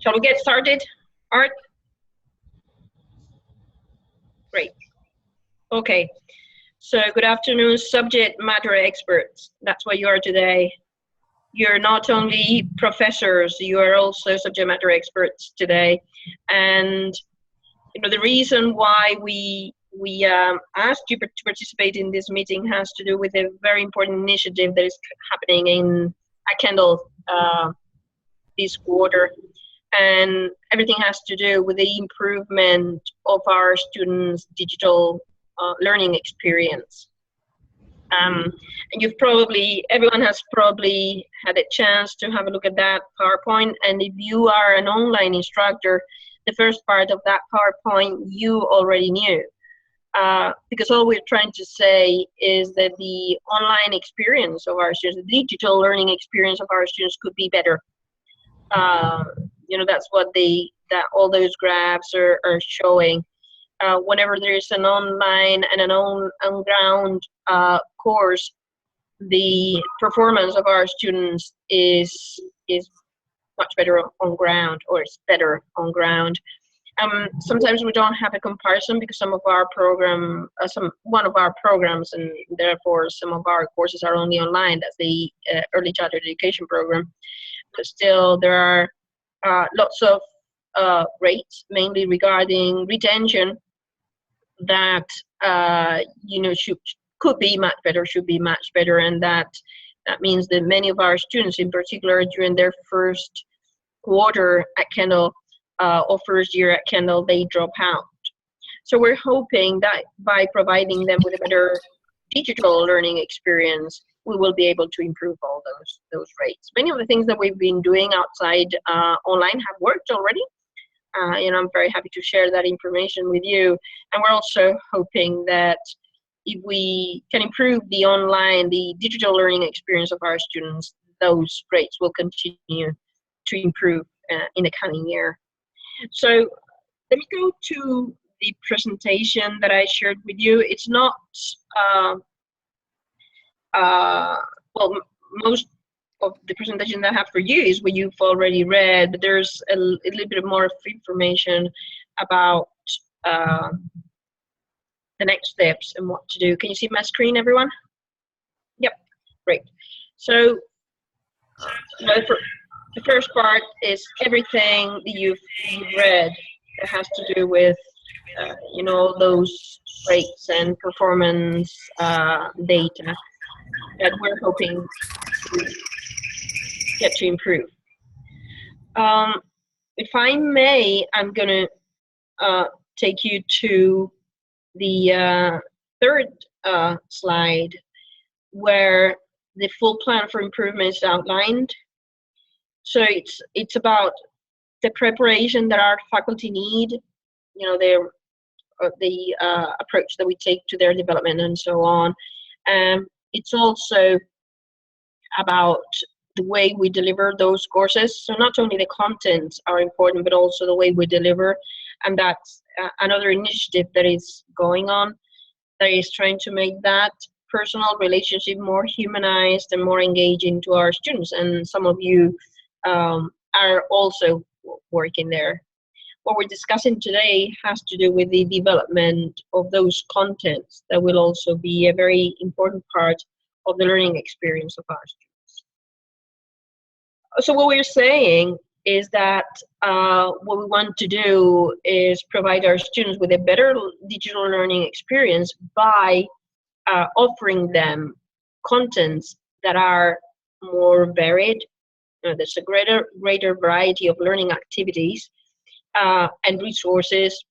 Shall we get started, Art? Great. Okay. So good afternoon, subject matter experts. That's what you are today. You're not only professors, you are also subject matter experts today. And the reason why we asked you to participate in this meeting has to do with a very important initiative that is happening at Kendall this quarter. And everything has to do with the improvement of our students' digital learning experience. And everyone has probably had a chance to have a look at that PowerPoint. And if you are an online instructor, the first part of that PowerPoint you already knew. Because all we're trying to say is that the online experience of our students, the digital learning experience of our students could be better. That's what all those graphs are showing. Whenever there is an online and an on-ground course, the performance of our students is much better on ground, or it's better on ground. Sometimes we don't have a comparison because one of our programs, and therefore some of our courses are only online. That's the early childhood education program. But still, there are lots of rates, mainly regarding retention, that could be much better, should be much better, and that means that many of our students, in particular during their first quarter at Kendall or first year at Kendall, they drop out. So we're hoping that by providing them with a better digital learning experience, we will be able to improve all those rates. Many of the things that we've been doing outside online have worked already. I'm very happy to share that information with you. And we're also hoping that if we can improve the digital learning experience of our students, those rates will continue to improve in the coming year. So let me go to the presentation that I shared with you. It's not, most of the presentation that I have for you is what you've already read, but there's a little bit more of information about the next steps and what to do. Can you see my screen, everyone? Yep, great. So the first part is everything that you've read that has to do with those rates and performance data that we're hoping to get to improve. If I may, I'm going to take you to the third slide, where the full plan for improvement is outlined. So it's about the preparation that our faculty need, the approach that we take to their development and so on. It's also about the way we deliver those courses. So not only the contents are important, but also the way we deliver. And that's another initiative that is going on, that is trying to make that personal relationship more humanized and more engaging to our students. And some of you are also working there. What we're discussing today has to do with the development of those contents that will also be a very important part of the learning experience of our students. So what we're saying is that what we want to do is provide our students with a better digital learning experience by offering them contents that are more varied. There's a greater variety of learning activities and resources,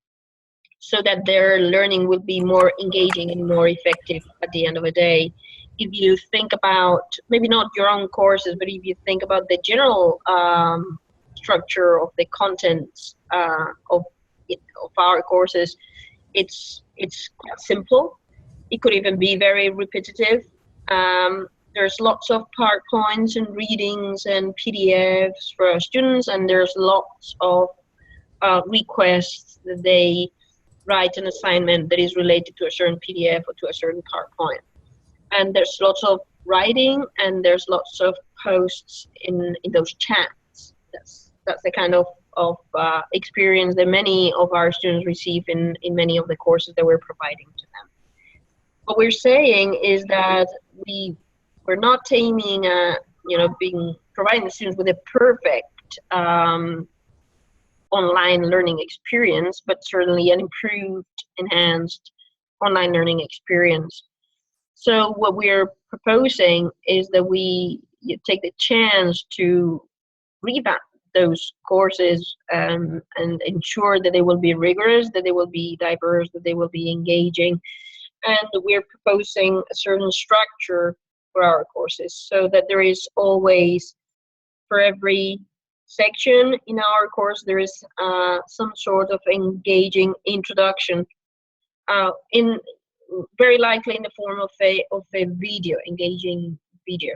so that their learning will be more engaging and more effective at the end of the day. If you think about, maybe not your own courses, but if you think about the general structure of the contents of our courses, it's quite simple. It could even be very repetitive. There's lots of PowerPoints and readings and PDFs for our students, and there's lots of requests that they write an assignment that is related to a certain PDF or to a certain PowerPoint. And there's lots of writing, and there's lots of posts in those chats. That's the kind of experience that many of our students receive in many of the courses that we're providing to them. What we're saying is that we're not aiming at providing the students with a perfect online learning experience, but certainly an improved, enhanced online learning experience. So what we're proposing is that we take the chance to revamp those courses and ensure that they will be rigorous, that they will be diverse, that they will be engaging. And we're proposing a certain structure for our courses so that there is always, for every section in our course, there is some sort of engaging introduction, in very likely in the form of a video, engaging video.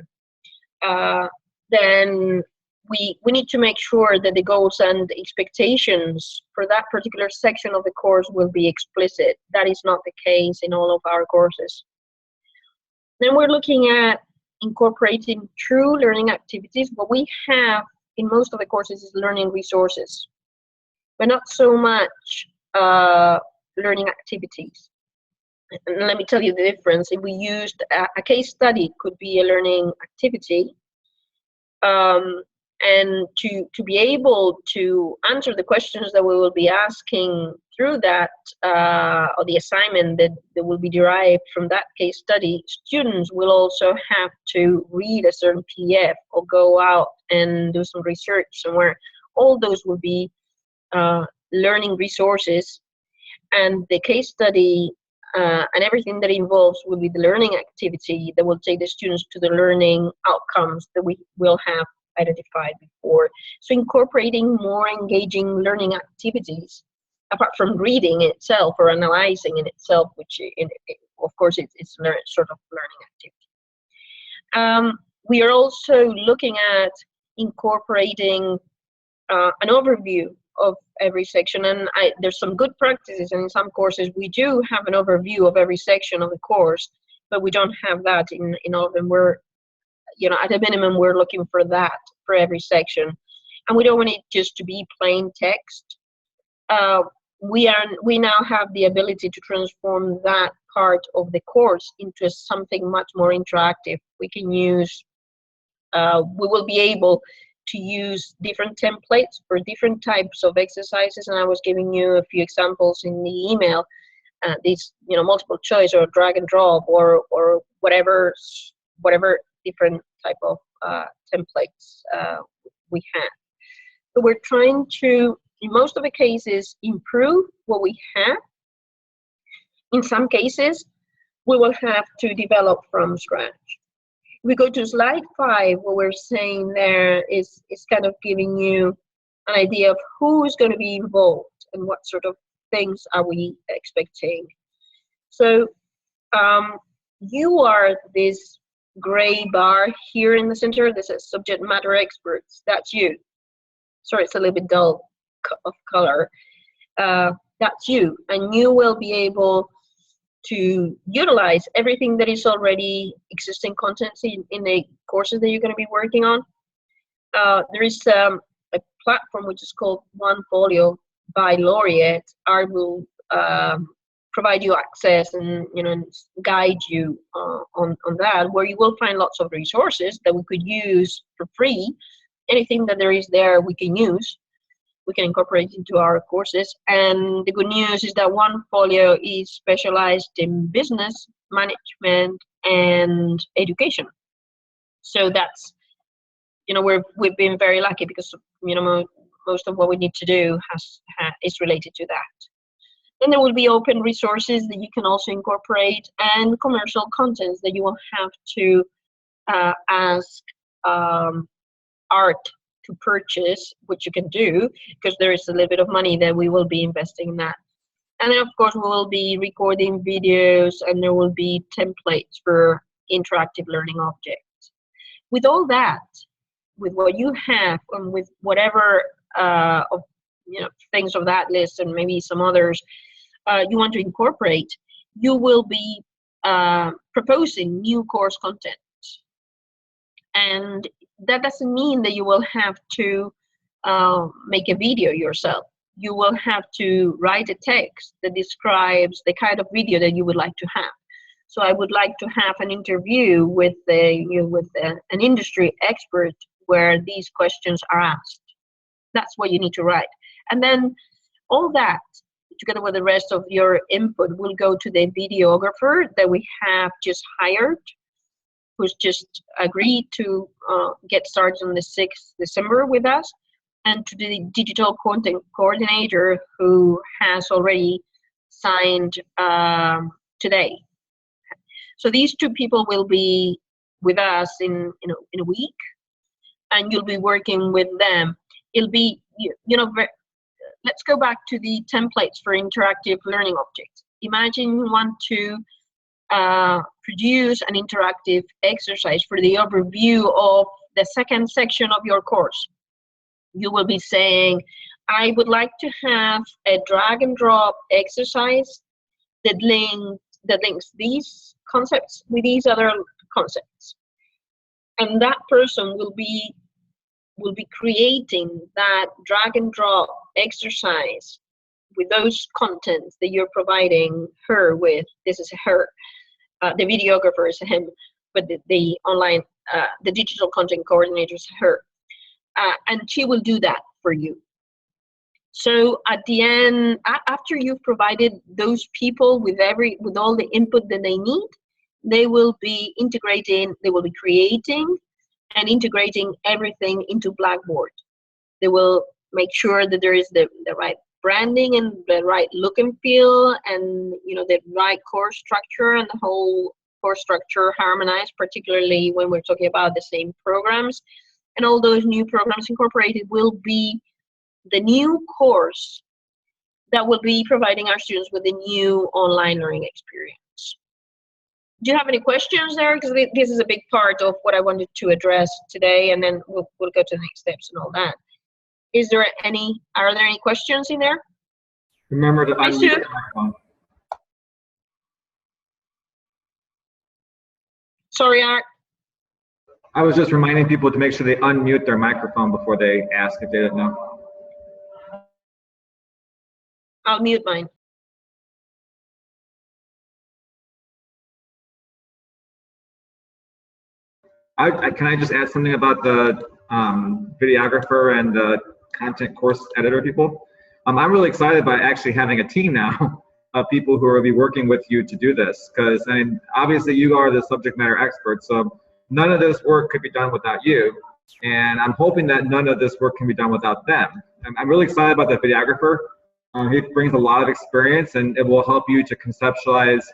Then we need to make sure that the goals and expectations for that particular section of the course will be explicit. That is not the case in all of our courses. Then we're looking at incorporating true learning activities. What we have in most of the courses is learning resources, but not so much learning activities. And let me tell you the difference. If we used a case study, could be a learning activity, and to be able to answer the questions that we will be asking through that, or the assignment that will be derived from that case study, students will also have to read a certain PDF or go out and do some research somewhere. All those will be learning resources, and the case study and everything that involves will be the learning activity that will take the students to the learning outcomes that we will have identified before. So incorporating more engaging learning activities, apart from reading itself or analyzing in itself, which of course it's sort of learning activity. We are also looking at incorporating an overview of every section, and there's some good practices, and in some courses we do have an overview of every section of the course, but we don't have that in all of them. We're, at a minimum, we're looking for that for every section, and we don't want it just to be plain text. We now have the ability to transform that part of the course into something much more interactive. We can use, we will be able to use different templates for different types of exercises, and I was giving you a few examples in the email. These, multiple choice or drag and drop or whatever different type of templates we have. So we're trying to, in most of the cases, improve what we have. In some cases, we will have to develop from scratch. If we go to slide 5, what we're saying there is kind of giving you an idea of who is going to be involved and what sort of things are we expecting. So you are this gray bar here in the center. This is subject matter experts. That's you. Sorry, it's a little bit dull of color. That's you, and you will be able to utilize everything that is already existing content in the courses that you're going to be working on. There is a platform which is called OneFolio by Laureate. I will provide you access and guide you on that, where you will find lots of resources that we could use for free. Anything that there is there we can use. We can incorporate into our courses. And the good news is that OneFolio is specialized in business, management, and education. So that's, we've been very lucky because, most of what we need to do is related to that. Then there will be open resources that you can also incorporate, and commercial contents that you will have to ask art to purchase, which you can do because there is a little bit of money that we will be investing in that. And then of course we will be recording videos, and there will be templates for interactive learning objects. With all that, with what you have, and with whatever things of that list and maybe some others you want to incorporate, you will be proposing new course content. And that doesn't mean that you will have to make a video yourself. You will have to write a text that describes the kind of video that you would like to have. So I would like to have an interview with an industry expert where these questions are asked. That's what you need to write. And then all that, together with the rest of your input, will go to the videographer that we have just hired, who's just agreed to get started on the 6th December with us, and to the digital content coordinator who has already signed today. So these 2 people will be with us in a week, and you'll be working with them. It'll be, let's go back to the templates for interactive learning objects. Imagine you want to produce an interactive exercise for the overview of the 2nd section of your course. You will be saying, I would like to have a drag and drop exercise that links these concepts with these other concepts. And that person will be creating that drag and drop exercise with those contents that you're providing her with. This is her. The videographer is him, but the online, the digital content coordinator is her. And she will do that for you. So at the end, after you've provided those people with all the input that they need, they will be creating and integrating everything into Blackboard. They will make sure that there is the right branding and the right look and feel, and the right course structure, and the whole course structure harmonized, particularly when we're talking about the same programs. And all those new programs incorporated will be the new course that will be providing our students with a new online learning experience. Do you have any questions there? Because this is a big part of what I wanted to address today, and then we'll go to the next steps and all that. Are there any questions in there? Remember to unmute your microphone. Sorry, Art. I was just reminding people to make sure they unmute their microphone before they ask if they didn't know. I'll mute mine. Can I just add something about the videographer and the content course editor people? I'm really excited by actually having a team now of people who will be working with you to do this, because obviously you are the subject matter expert, so none of this work could be done without you, and I'm hoping that none of this work can be done without them. I'm really excited about the videographer. He brings a lot of experience, and it will help you to conceptualize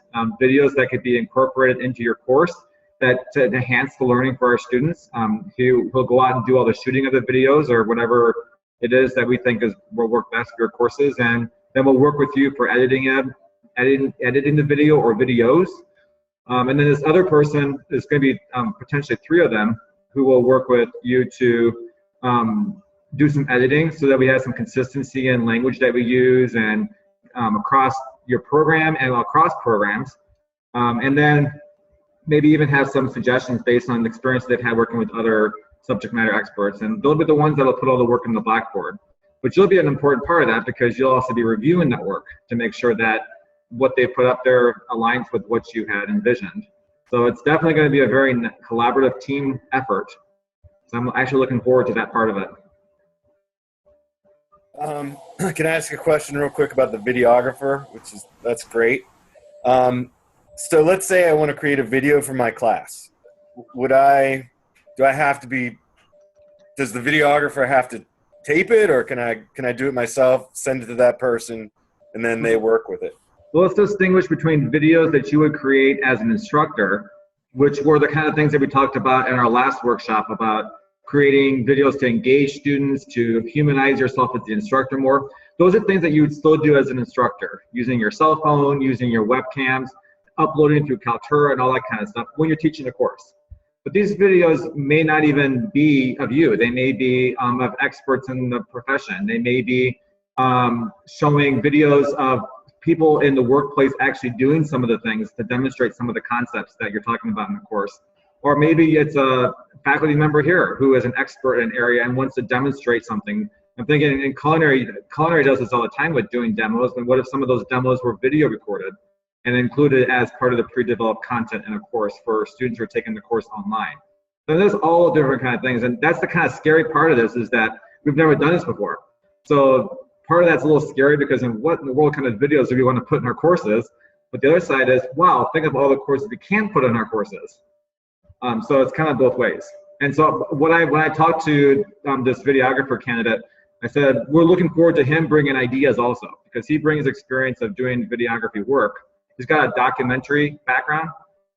videos that could be incorporated into your course to enhance the learning for our students. He'll go out and do all the shooting of the videos or whatever it is that we think will work best for your courses, and then we'll work with you for editing the video or videos. And then this other person is going to be potentially 3 of them who will work with you to do some editing so that we have some consistency in language that we use and across your program and across programs. And then maybe even have some suggestions based on the experience they've had working with other subject matter experts. And they'll be the ones that'll put all the work in the Blackboard. But you'll be an important part of that because you'll also be reviewing that work to make sure that what they put up there aligns with what you had envisioned. So it's definitely going to be a very collaborative team effort. So I'm actually looking forward to that part of it. Can I ask a question real quick about the videographer, that's great. So let's say I want to create a video for my class. Does the videographer have to tape it, or can I do it myself, send it to that person, and then they work with it? Well, let's distinguish between videos that you would create as an instructor, which were the kind of things that we talked about in our last workshop about creating videos to engage students, to humanize yourself as the instructor more. Those are things that you would still do as an instructor, using your cell phone, using your webcams, uploading through Kaltura and all that kind of stuff when you're teaching a course. But these videos may not even be of you. They may be of experts in the profession. They may be showing videos of people in the workplace actually doing some of the things to demonstrate some of the concepts that you're talking about in the course. Or maybe it's a faculty member here who is an expert in an area and wants to demonstrate something I'm thinking in culinary does this all the time with doing demos. And what if some of those demos were video recorded and included as part of the pre-developed content in a course for students who are taking the course online? So there's all different kind of things. And that's the kind of scary part of this, is that we've never done this before. So part of that's a little scary, because in what in the world kind of videos do we want to put in our courses? But the other side is, wow, think of all the courses we can put in our courses. So it's kind of both ways. And so when I talked to this videographer candidate, I said, we're looking forward to him bringing ideas also, because he brings experience of doing videography work. He's got a documentary background,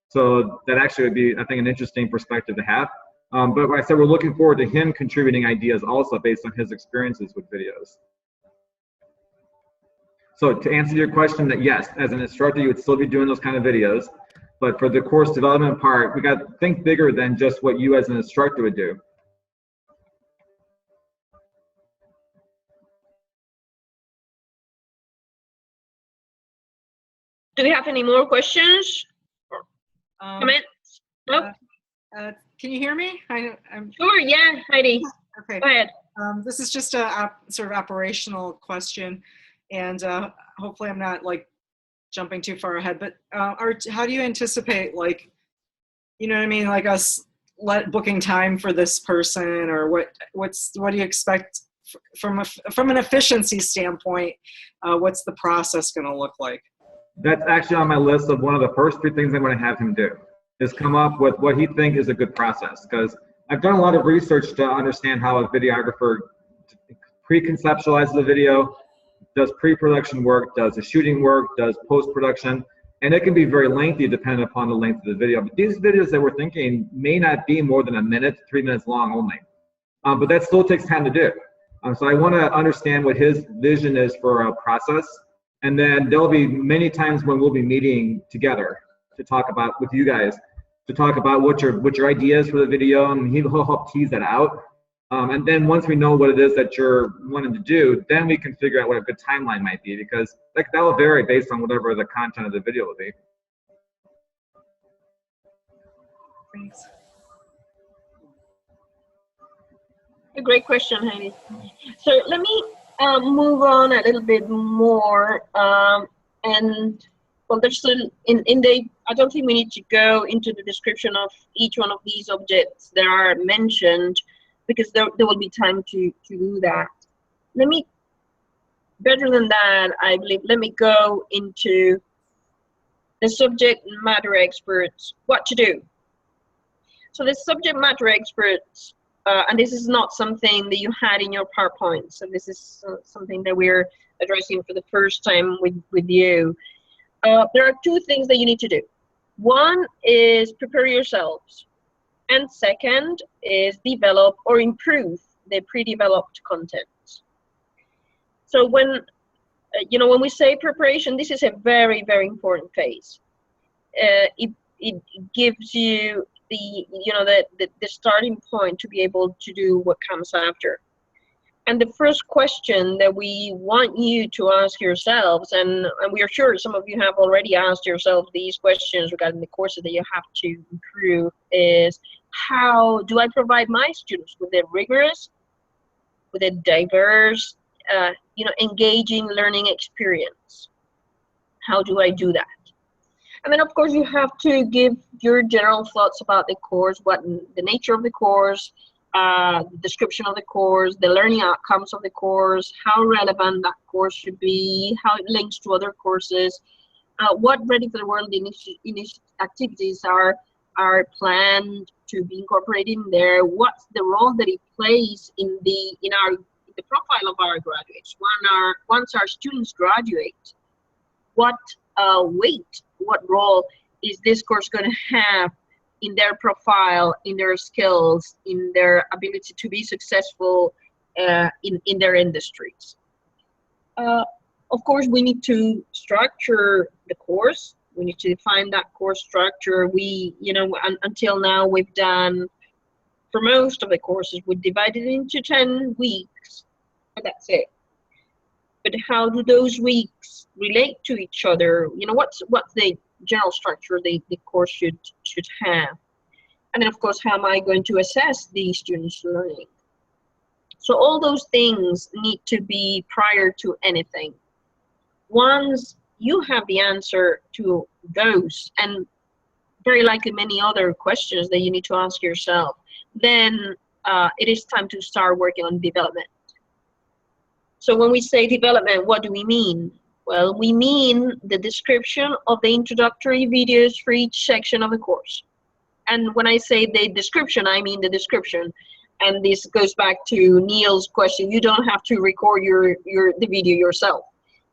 so that actually would be, I think, an interesting perspective to have. But I said we're looking forward to him contributing ideas also based on his experiences with videos. So to answer your question, that yes, as an instructor, you would still be doing those kind of videos, but for the course development part, we got to think bigger than just what you as an instructor would do. Do we have any more questions? Comments? Nope. Can you hear me? I'm Sure, yeah, Heidi. okay. Go ahead. This is just a sort of operational question, and hopefully I'm not like jumping too far ahead. But how do you anticipate, like, you know what I mean, like us booking time for this person, or what do you expect from an efficiency standpoint? What's the process going to look like? That's actually on my list of one of the first 3 things I'm going to have him do, is come up with what he thinks is a good process. Because I've done a lot of research to understand how a videographer pre-conceptualizes the video, does pre-production work, does the shooting work, does post-production, and it can be very lengthy depending upon the length of the video. But these videos that we're thinking may not be more than 1 minute, 3 minutes long only. But that still takes time to do. So I want to understand what his vision is for a process. And then there'll be many times when we'll be meeting together to talk about with you guys, to talk about what your ideas for the video, and he'll help tease that out. And then once we know what it is that you're wanting to do, then we can figure out what a good timeline might be, because that will vary based on whatever the content of the video will be. Thanks. A great question, Heidi. So let me move on a little bit more, and well, there's still I don't think we need to go into the description of each one of these objects that are mentioned, because there will be time to do that. Better than that, I believe, let me go into the subject matter experts, what to do. So the subject matter experts, and this is not something that you had in your PowerPoint, so this is something that we're addressing for the first time with you. There are 2 things that you need to do. One is prepare yourselves, and second is develop or improve the pre-developed content. So when we say preparation, this is a very, very important phase. It gives you the starting point to be able to do what comes after. And the first question that we want you to ask yourselves, and we are sure some of you have already asked yourselves these questions regarding the courses that you have to improve, is how do I provide my students with a rigorous, with a diverse, engaging learning experience? How do I do that? And then, of course, you have to give your general thoughts about the course, what the nature of the course, the description of the course, the learning outcomes of the course, how relevant that course should be, how it links to other courses, what Ready for the World activities are planned to be incorporated in there, what's the role that it plays in the profile of our graduates. Once our students graduate, what what role is this course going to have in their profile, in their skills, in their ability to be successful in their industries. Of course, we need to structure the course. We need to define that course structure. Until now, we've done, for most of the courses, we divided into 10 weeks, but that's it. But how do those weeks relate to each other? What's the general structure the course should have? And then, of course, how am I going to assess the students' learning? So all those things need to be prior to anything. Once you have the answer to those, and very likely many other questions that you need to ask yourself, then it is time to start working on development. So when we say development, what do we mean? Well, we mean the description of the introductory videos for each section of the course. And when I say the description, I mean the description. And this goes back to Neil's question. You don't have to record the video yourself.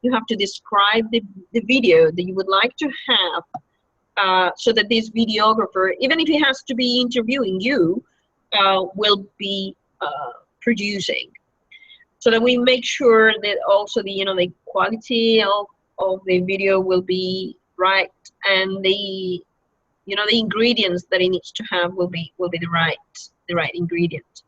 You have to describe the video that you would like to have, so that this videographer, even if he has to be interviewing you, will be producing. So that we make sure that also the quality of the video will be right, and the ingredients that it needs to have will be the right ingredient.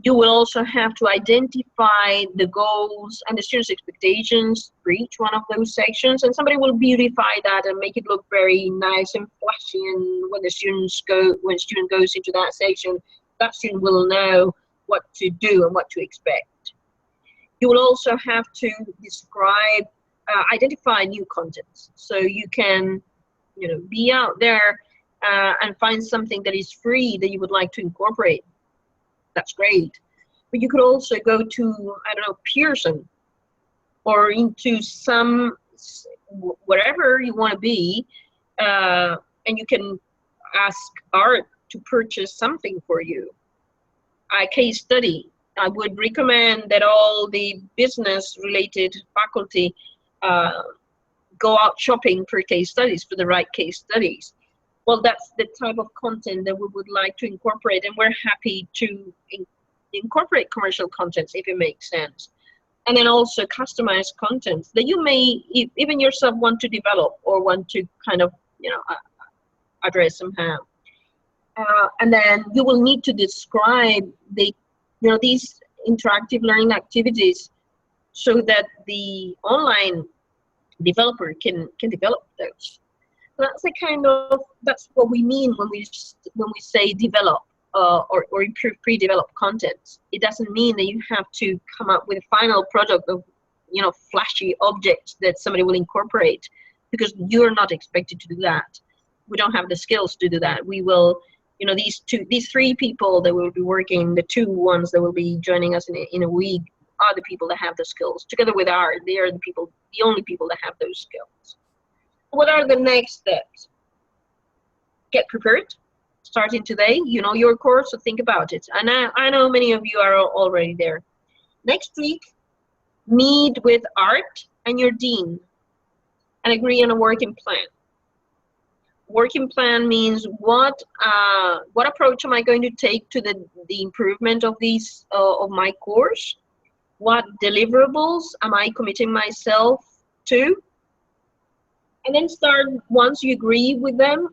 You will also have to identify the goals and the students' expectations for each one of those sections, and somebody will beautify that and make it look very nice and flashy. And when a student goes into that section, that student will know what to do and what to expect. You will also have to describe, identify new contents. So you can, be out there and find something that is free that you would like to incorporate. That's great. But you could also go to, Pearson, or into wherever you want to be, and you can ask Art to purchase something for you. A case study. I would recommend that all the business-related faculty go out shopping for case studies, for the right case studies. Well, that's the type of content that we would like to incorporate, and we're happy to incorporate commercial contents if it makes sense. And then also customized contents that you may even yourself want to develop or want to kind of, address somehow. And then you will need to describe these interactive learning activities so that the online developer can develop those. That's what we mean when we say develop or improve pre-developed content. It doesn't mean that you have to come up with a final product of flashy objects that somebody will incorporate, because you're not expected to do that. We don't have the skills to do that. We will, these three people that will be working, the two ones that will be joining us in a week, are the people that have the skills. Together with Art, they are the only people that have those skills. What are the next steps? Get prepared. Starting today, you know your course, so think about it. And I know many of you are already there. Next week, meet with Art and your dean and agree on a working plan. Working plan means what approach am I going to take to the improvement of of my course? What deliverables am I committing myself to? And then once you agree with them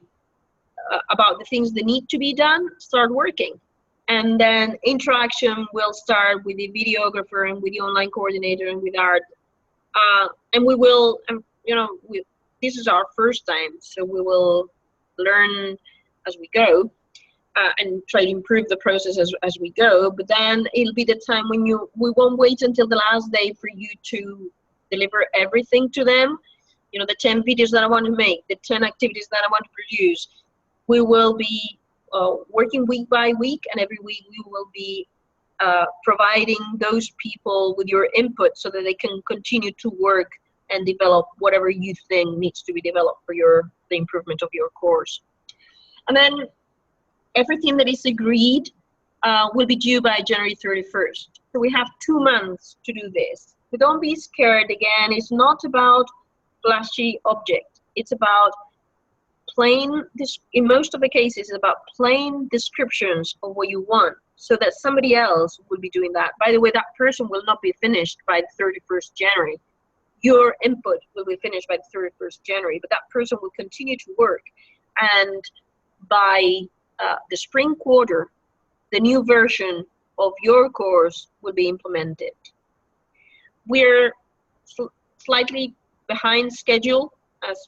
about the things that need to be done, start working. And then interaction will start with the videographer and with the online coordinator and with Art. And we will, this is our first time, so we will learn as we go and try to improve the process as we go. But then it'll be the time when we won't wait until the last day for you to deliver everything to them. The 10 videos that I want to make, the 10 activities that I want to produce. We will be working week by week, and every week we will be providing those people with your input so that they can continue to work and develop whatever you think needs to be developed for the improvement of your course. And then everything that is agreed will be due by January 31st. So we have 2 months to do this. But don't be scared. Again, it's not about flashy object. It's about in most of the cases, it's about plain descriptions of what you want, so that somebody else will be doing that. By the way, that person will not be finished by the 31st January. Your input will be finished by the 31st January, but that person will continue to work. And by the spring quarter, the new version of your course will be implemented. We're slightly behind schedule, as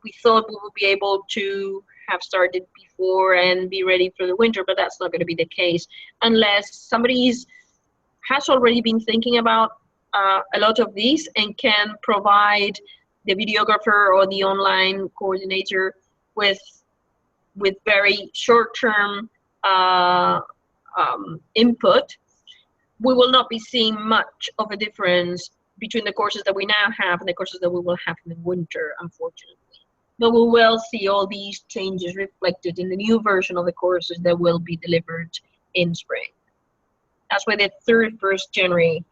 we thought we would be able to have started before and be ready for the winter, but that's not going to be the case unless somebody is has already been thinking about a lot of these and can provide the videographer or the online coordinator with very short-term input, we will not be seeing much of a difference between the courses that we now have and the courses that we will have in the winter, unfortunately. But we will see all these changes reflected in the new version of the courses that will be delivered in spring. That's why the 31st January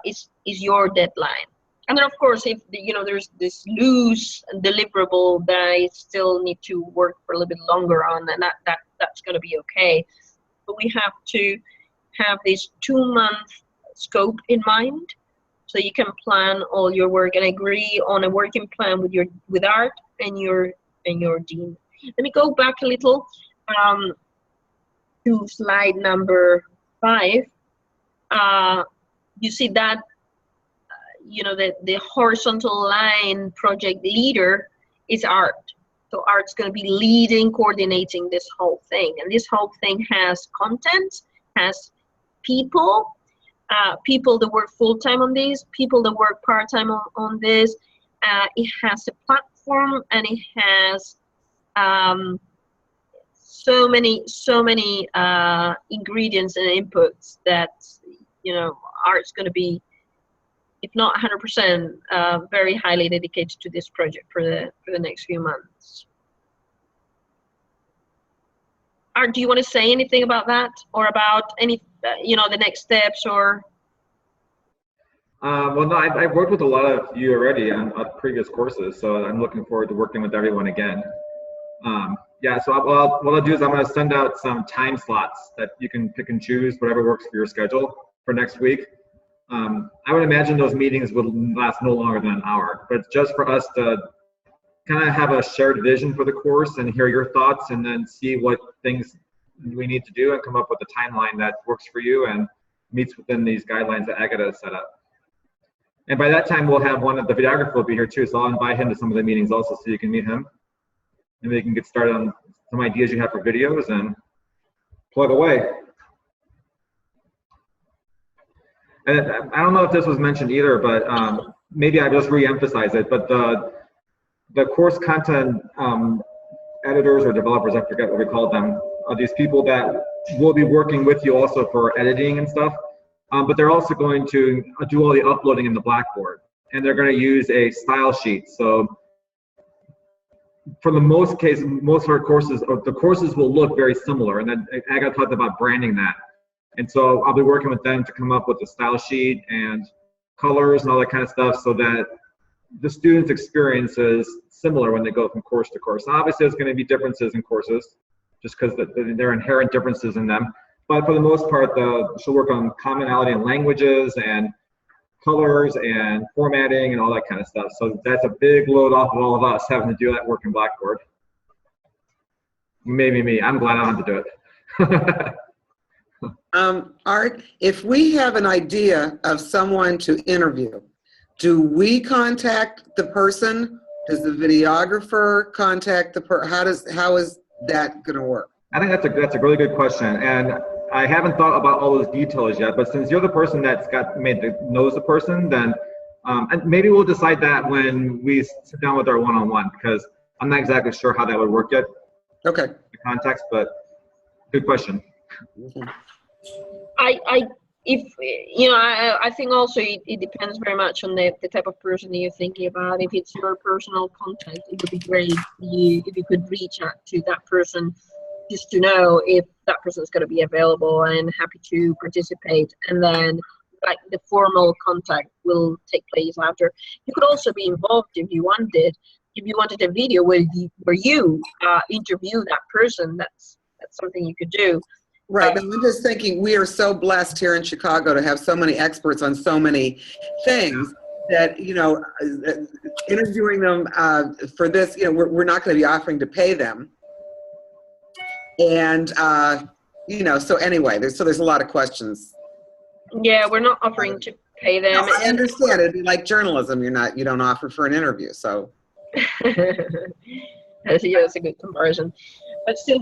is your deadline. And then, of course, if there's this loose deliverable that I still need to work for a little bit longer on, and that's going to be okay. But we have to have this 2-month scope in mind, so you can plan all your work and agree on a working plan with Art and your dean. Let me go back a little to slide number 5. You see that the horizontal line project leader is Art. So Art's going to be leading, coordinating this whole thing. And this whole thing has content, has people that work full-time on this, people that work part-time on this. It has a platform, and it has so many ingredients and inputs that Art's going to be, if not 100%, very highly dedicated to this project for the next few months. Art, do you want to say anything about that, or about any, the next steps, or? Well, no, I've worked with a lot of you already on previous courses, so I'm looking forward to working with everyone again. Yeah, so what I'll do is I'm going to send out some time slots that you can pick and choose, whatever works for your schedule for next week. I would imagine those meetings would last no longer than an hour, but just for us to kind of have a shared vision for the course and hear your thoughts, and then see what things we need to do and come up with a timeline that works for you and meets within these guidelines that Agueda has set up. And by that time, we'll have one of the videographer will be here too, so I'll invite him to some of the meetings also, so you can meet him, and we can get started on some ideas you have for videos and plug away. And I don't know if this was mentioned either, but maybe I just re-emphasize it, but the course content editors or developers, I forget what we call them, are these people that will be working with you also for editing and stuff, but they're also going to do all the uploading in the Blackboard, and they're going to use a style sheet. So for the most of our courses, or the courses will look very similar, and then Agueda talked about branding that. And so I'll be working with them to come up with a style sheet and colors and all that kind of stuff, so that the students' experience is similar when they go from course to course. Now, obviously, there's going to be differences in courses, just because there are inherent differences in them. But for the most part, she'll work on commonality in languages and colors and formatting and all that kind of stuff. So that's a big load off of all of us having to do that work in Blackboard. Maybe me. I'm glad I don't have to do it. Art, if we have an idea of someone to interview, do we contact the person? Does the videographer contact the person? How is that going to work? I think that's a really good question, and I haven't thought about all those details yet. But since you're the person that's knows the person, then and maybe we'll decide that when we sit down with our one-on-one, because I'm not exactly sure how that would work yet. Okay. The context, but good question. Mm-hmm. I think also it depends very much on the type of person that you're thinking about. If it's your personal contact, it would be great if you could reach out to that person just to know if that person is going to be available and happy to participate. And then like the formal contact will take place after. You could also be involved if you wanted. If you wanted a video where you interview that person, that's something you could do. Right, but I'm just thinking we are so blessed here in Chicago to have so many experts on so many things that, interviewing them for this, we're not going to be offering to pay them. And, so anyway, there's a lot of questions. Yeah, we're not offering to pay them. No, I understand. It'd be like journalism. You don't offer for an interview, so. That's a good comparison. But still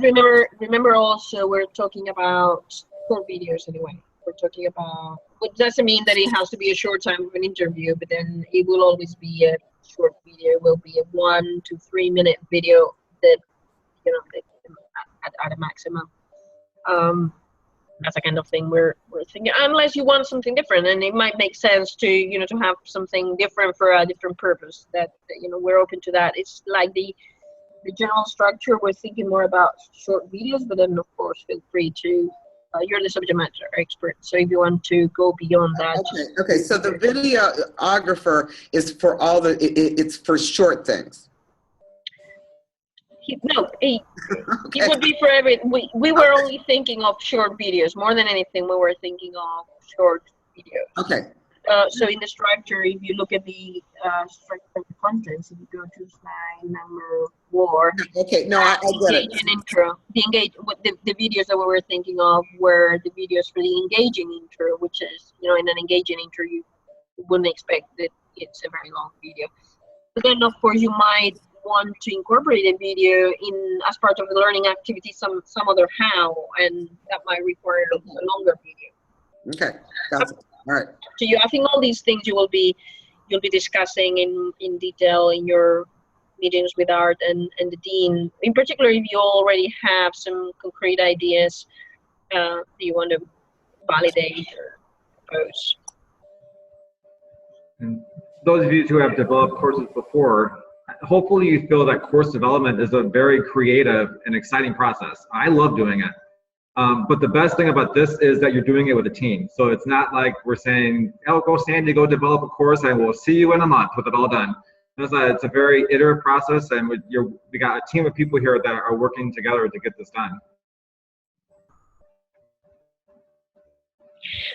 remember also we're talking about short videos anyway. we're talking about, which doesn't mean that it has to be a short time of an interview, but then it will always be a short video. It will be a 1 to 3 minute video that, that, at a maximum. That's the kind of thing we're thinking, unless you want something different, and it might make sense to to have something different for a different purpose. That we're open to that. It's like the general structure. We're thinking more about short videos, but then of course feel free to. You're the subject matter expert, so if you want to go beyond that. Okay. So the videographer is for all it's for short things. It would be for every. We were only thinking of short videos more than anything. We were thinking of short videos. Okay. So in the structure, if you look at the structure of the contents, if you go to slide number 4. Okay. No, I get it. An intro. The videos that we were thinking of were the videos for the engaging intro, which is in an engaging intro you wouldn't expect that it's a very long video. But then of course you might want to incorporate a video in as part of the learning activity, some other how, and that might require a longer video. Okay, gotcha. All right. So I think all these things you'll be discussing in detail in your meetings with Art and the dean. In particular, if you already have some concrete ideas that you want to validate or propose. And those of you who have developed courses before, hopefully you feel that course development is a very creative and exciting process. I love doing it. But the best thing about this is that you're doing it with a team. So it's not like we're saying, oh, go Sandy, go develop a course and we'll see you in a month with it all done. It's a very iterative process, and we got a team of people here that are working together to get this done.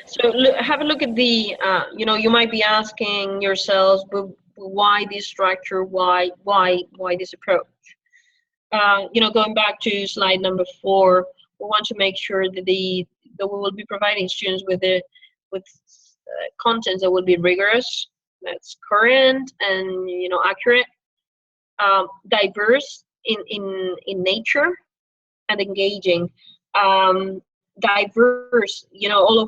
So have a look at the, you might be asking yourselves, but why this structure? Why this approach? Going back to slide number 4, we want to make sure that we will be providing students with content that will be rigorous, that's current and accurate, diverse in nature, and engaging. Diverse, all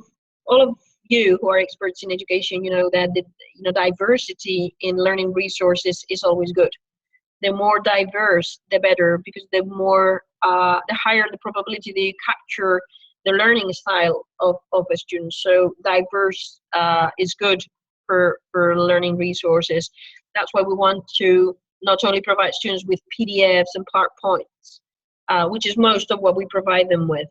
of you who are experts in education, that the diversity in learning resources is always good. The more diverse, the better, because the higher the probability that you capture the learning style of a student. So diverse is good for learning resources. That's why we want to not only provide students with PDFs and PowerPoints, which is most of what we provide them with,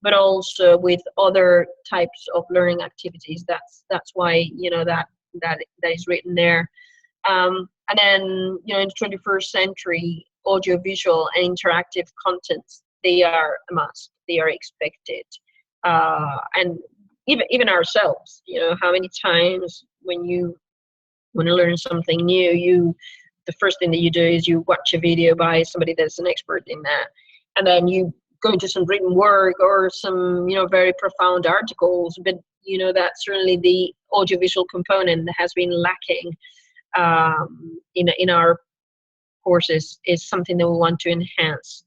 but also with other types of learning activities. That's why that is written there. And then in the 21st century, audiovisual and interactive contents, they are a must. They are expected. And even ourselves, how many times when you want to learn something new, the first thing that you do is you watch a video by somebody that's an expert in that, and then you go into some written work or some very profound articles. But that's certainly the audiovisual component that has been lacking in our courses, is something that we want to enhance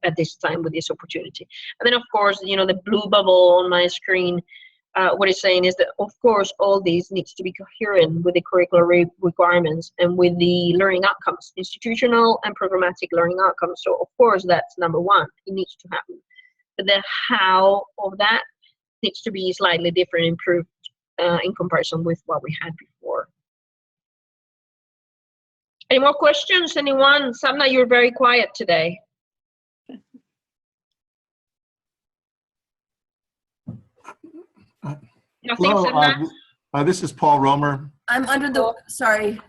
at this time with this opportunity. And then of course the blue bubble on my screen, what it's saying is that of course all these needs to be coherent with the curricular requirements and with the learning outcomes, institutional and programmatic learning outcomes. So of course that's number 1, it needs to happen, but the how of that needs to be slightly different, improved in comparison with what we had before. Any more questions? Anyone? Samna, you're very quiet today. Nothing, Hello, this is Paul Romer. I'm under the, sorry,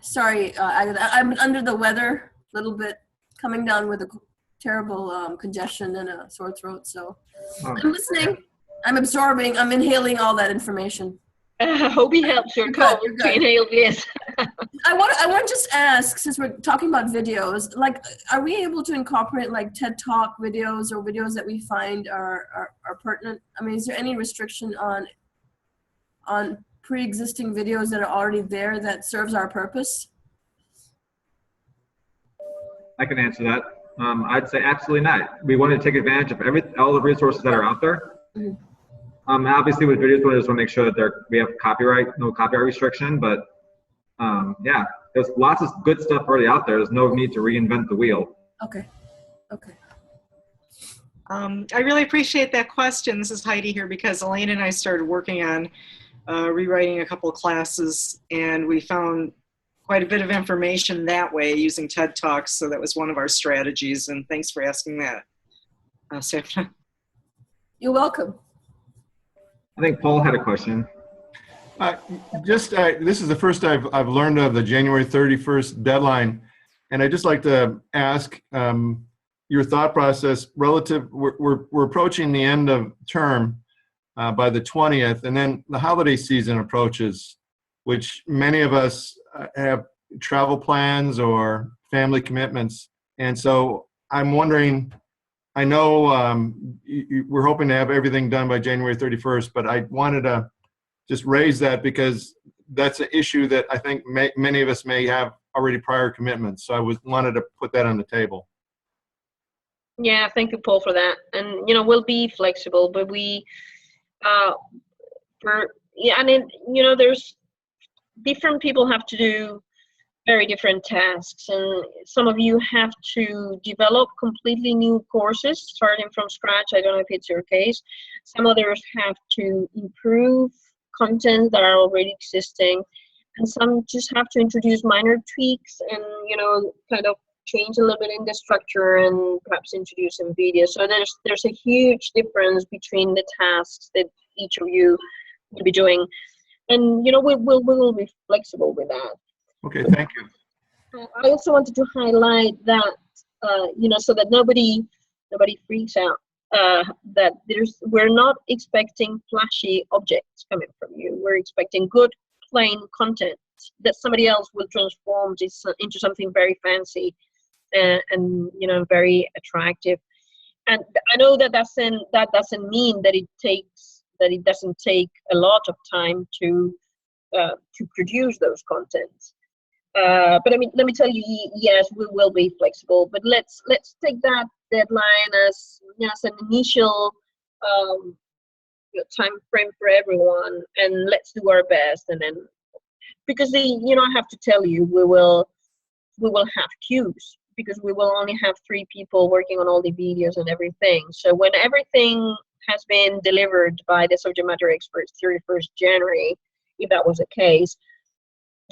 I'm under the weather a little bit, coming down with a terrible congestion and a sore throat. So I'm listening, I'm absorbing, I'm inhaling all that information. I hope it helps your cold to inhale this. I want to just ask, since we're talking about videos, like, are we able to incorporate like TED Talk videos or videos that we find are pertinent? I mean, is there any restriction on pre-existing videos that are already there that serves our purpose? I can answer that. I'd say absolutely not. We want to take advantage of all the resources that are out there. Obviously with videos, we just want to make sure that we have no copyright restriction, but yeah, there's lots of good stuff already out there. There's no need to reinvent the wheel. Okay. Okay. I really appreciate that question. This is Heidi here because Elaine and I started working on rewriting a couple of classes, and we found quite a bit of information that way using TED Talks. So that was one of our strategies. And thanks for asking that, Sarah. You're welcome. I think Paul had a question. This is the first I've learned of the January 31st deadline, and I'd just like to ask your thought process relative. We're approaching the end of term by the 20th, and then the holiday season approaches, which many of us have travel plans or family commitments, and so I'm wondering. I know we're hoping to have everything done by January 31st, but I wanted to just raise that because that's an issue that I think many of us may have already prior commitments. So I wanted to put that on the table. Yeah, thank you, Paul, for that. And we'll be flexible, but there's different people have to do very different tasks, and some of you have to develop completely new courses starting from scratch. I don't know if it's your case. Some others have to improve content that are already existing, and some just have to introduce minor tweaks and kind of change a little bit in the structure and perhaps introduce some video. So there's a huge difference between the tasks that each of you will be doing, and we will be flexible with that. Okay, thank you. I also wanted to highlight that, so that nobody freaks out, that we're not expecting flashy objects coming from you. We're expecting good, plain content that somebody else will transform into something very fancy and very attractive. And I know that doesn't mean that it doesn't take a lot of time to produce those contents. But I mean, let me tell you, yes, we will be flexible, but let's take that deadline as an initial time frame for everyone, and let's do our best. And then, because I have to tell you, we will have queues because we will only have 3 people working on all the videos and everything. So when everything has been delivered by the subject matter experts 31st January, if that was the case,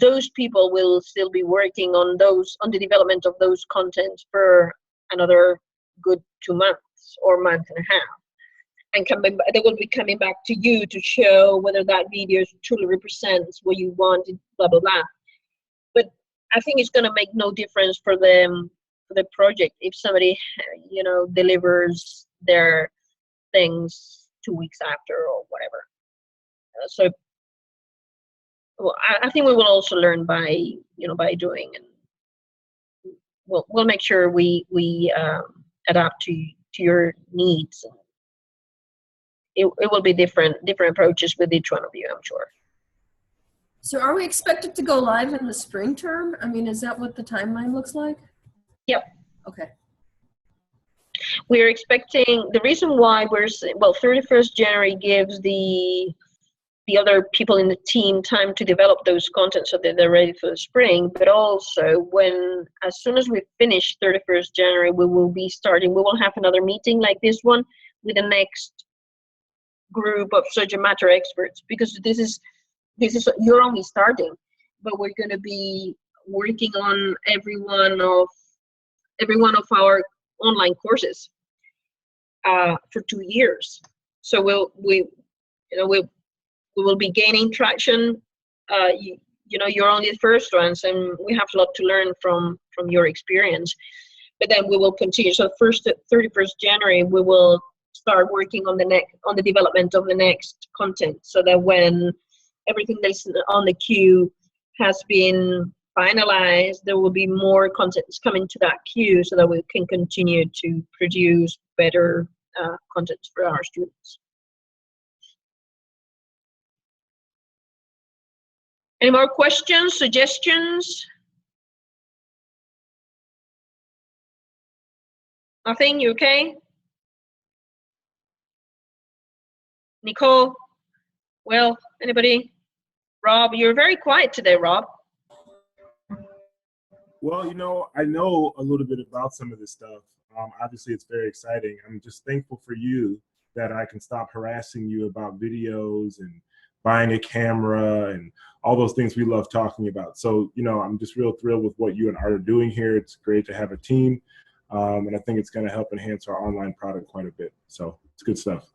those people will still be working on the development of those contents for another good 2 months or month and a half, and they will be coming back to you to show whether that video truly represents what you wanted, blah blah blah. But I think it's going to make no difference for them, for the project, if somebody delivers their things 2 weeks after or whatever. So well, I think we will also learn by doing, and we'll make sure we adapt to your needs. It will be different approaches with each one of you, I'm sure. So are we expected to go live in the spring term? I mean, is that what the timeline looks like? Yep. Okay. We're expecting, the reason why 31st January gives the other people in the team time to develop those contents so that they're ready for the spring, but also as soon as we finish 31st January, we will have another meeting like this one with the next group of subject matter experts, because this is you're only starting, but we're going to be working on every one of our online courses for 2 years. So we will be gaining traction. You're only the first ones, and we have a lot to learn from your experience. But then we will continue. So 31st January, we will start working on the development of the next content, so that when everything that's on the queue has been finalized, there will be more content coming to that queue, so that we can continue to produce better content for our students. Any more questions, suggestions? Nothing? You okay? Nicole? Will? Anybody? Rob? You're very quiet today, Rob. Well, I know a little bit about some of this stuff. Obviously, it's very exciting. I'm just thankful for you that I can stop harassing you about videos and buying a camera and all those things we love talking about. So, I'm just real thrilled with what you and Art are doing here. It's great to have a team. And I think it's going to help enhance our online product quite a bit. So it's good stuff.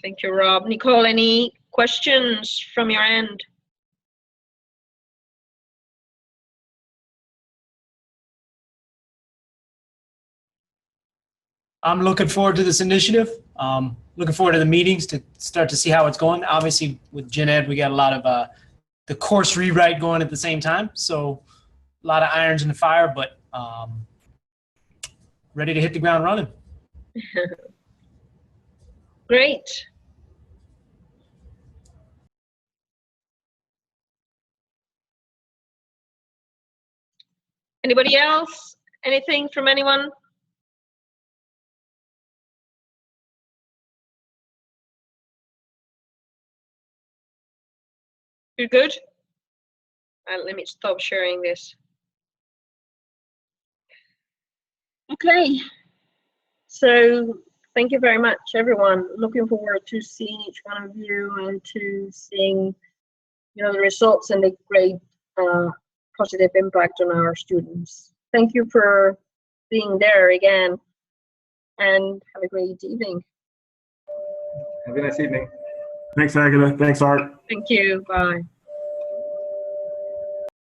Thank you, Rob. Nicole, any questions from your end? I'm looking forward to this initiative. Looking forward to the meetings to start to see how it's going. Obviously, with Gen Ed, we got a lot of the course rewrite going at the same time. So a lot of irons in the fire, but ready to hit the ground running. Great. Anybody else? Anything from anyone? You're good? Let me stop sharing this. Okay. So thank you very much, everyone. Looking forward to seeing each one of you and to seeing, the results and the great positive impact on our students. Thank you for being there again, and have a great evening. Have a nice evening. Thanks, Agueda. Thanks, Art. Thank you. Bye.